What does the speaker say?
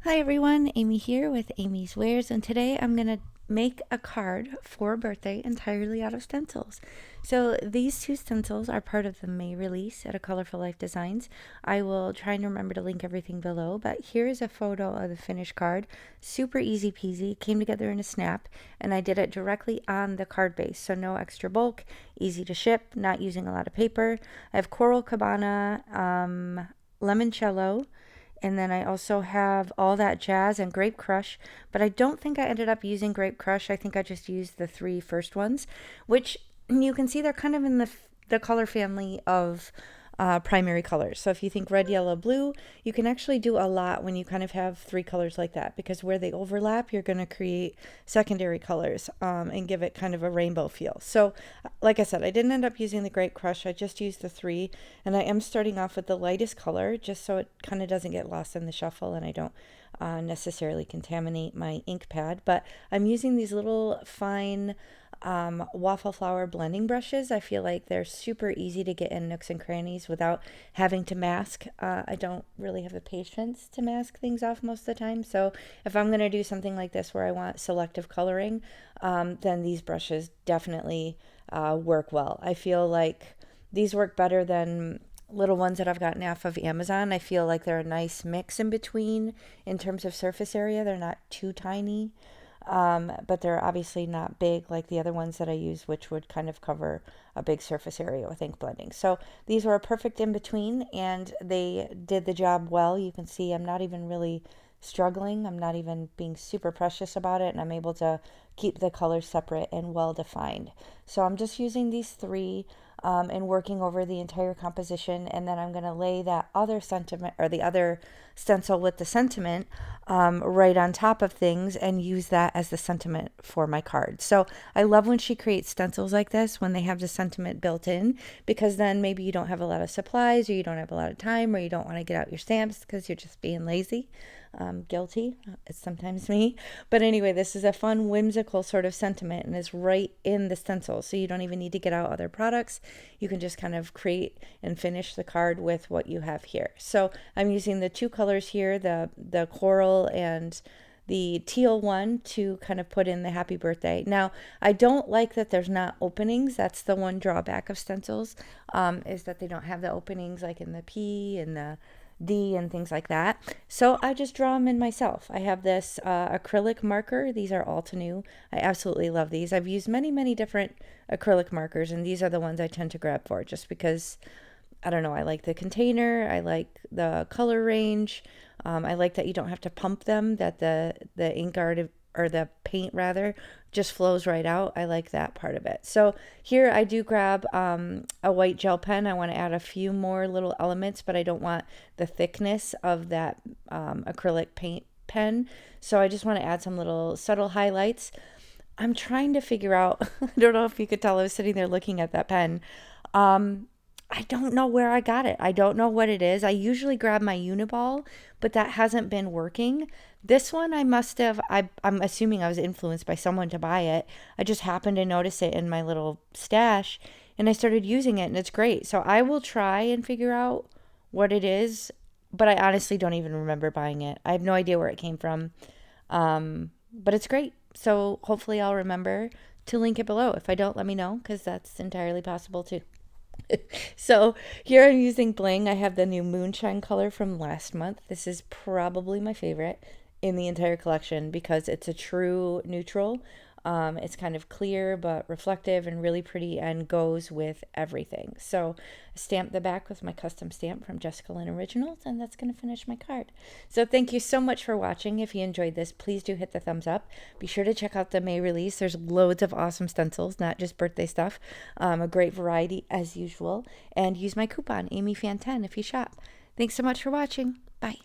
Hi everyone, Amy here with amyswares, and today I'm going to make a card for a birthday entirely out of stencils. So these two stencils are part of the May release at a Colorful Life Designs. I will try and remember to link everything below, but here's a photo of the finished card. Super easy peasy, came together in a snap, and I did it directly on the card base, so no extra bulk, easy to ship, not using a lot of paper. I have 𝗁𝗂𝗃𝗃, limoncello, and then I also have All That Jazz and Grape Crush, but I don't think I ended up using Grape Crush. I think I just used the three first ones, which you can see they're kind of in the color family of primary colors. So if you think red, yellow, blue, you can actually do a lot when you kind of have three colors like that, because where they overlap, you're going to create secondary colors and give it kind of a rainbow feel. So like I said, I didn't end up using the Grape Crush. I just used the three, and I am starting off with the lightest color just so it kind of doesn't get lost in the shuffle and I don't necessarily contaminate my ink pad. But I'm using these little fine waffle flower blending brushes. I feel like they're super easy to get in nooks and crannies without having to mask. I don't really have the patience to mask things off most of the time, so if I'm going to do something like this where I want selective coloring, then these brushes definitely work well. I feel like these work better than little ones that I've gotten off of Amazon. I feel like they're a nice mix in between in terms of surface area. They're not too tiny, but they're obviously not big like the other ones that I use, which would kind of cover a big surface area with ink blending. So these were a perfect in between, and they did the job well. You can see I'm not even really struggling. I'm not even being super precious about it, and I'm able to keep the colors separate and well defined. So I'm just using these three and working over the entire composition, and then I'm going to lay that other sentiment, or the other stencil with the sentiment, right on top of things and use that as the sentiment for my card. So I love when she creates stencils like this when they have the sentiment built in, because then maybe you don't have a lot of supplies, or you don't have a lot of time, or you don't want to get out your stamps because you're just being lazy. Guilty, it's sometimes me, but anyway, this is a fun, whimsical sort of sentiment, and is right in the stencil, so you don't even need to get out other products. You can just kind of create and finish the card with what you have here. So I'm using the two colors here, the coral and the teal one, to kind of put in the happy birthday. Now, I don't like that there's not openings. That's the one drawback of stencils, is that they don't have the openings like in the P and the D and things like that. So I just draw them in myself. I have this acrylic marker. These are Altenew. I absolutely love these. I've used many different acrylic markers, and these are the ones I tend to grab for, just because, I don't know, I like the container, I like the color range, I like that you don't have to pump them, that the ink art, or the paint rather, just flows right out. I like that part of it. So here I do grab a white gel pen. I want to add a few more little elements, but I don't want the thickness of that acrylic paint pen. So I just want to add some little subtle highlights. I'm trying to figure out, I don't know if you could tell I was sitting there looking at that pen. I don't know where I got it. I don't know what it is. I usually grab my Uniball, but that hasn't been working. This one I must have, I'm assuming I was influenced by someone to buy it. I just happened to notice it in my little stash, and I started using it, and it's great. So I will try and figure out what it is, but I honestly don't even remember buying it. I have no idea where it came from, but it's great. So hopefully I'll remember to link it below. If I don't, let me know, because that's entirely possible too. So here I'm using bling. I have the new moonshine color from last month. This is probably my favorite in the entire collection because it's a true neutral. It's kind of clear but reflective and really pretty, and goes with everything. So I stamped the back with my custom stamp from Jessica Lynn Originals, and that's going to finish my card. So thank you so much for watching. If you enjoyed this, please do hit the thumbs up. Be sure to check out the May release. There's loads of awesome stencils, not just birthday stuff. A great variety as usual. And use my coupon, AmyFan10, if you shop. Thanks so much for watching. Bye.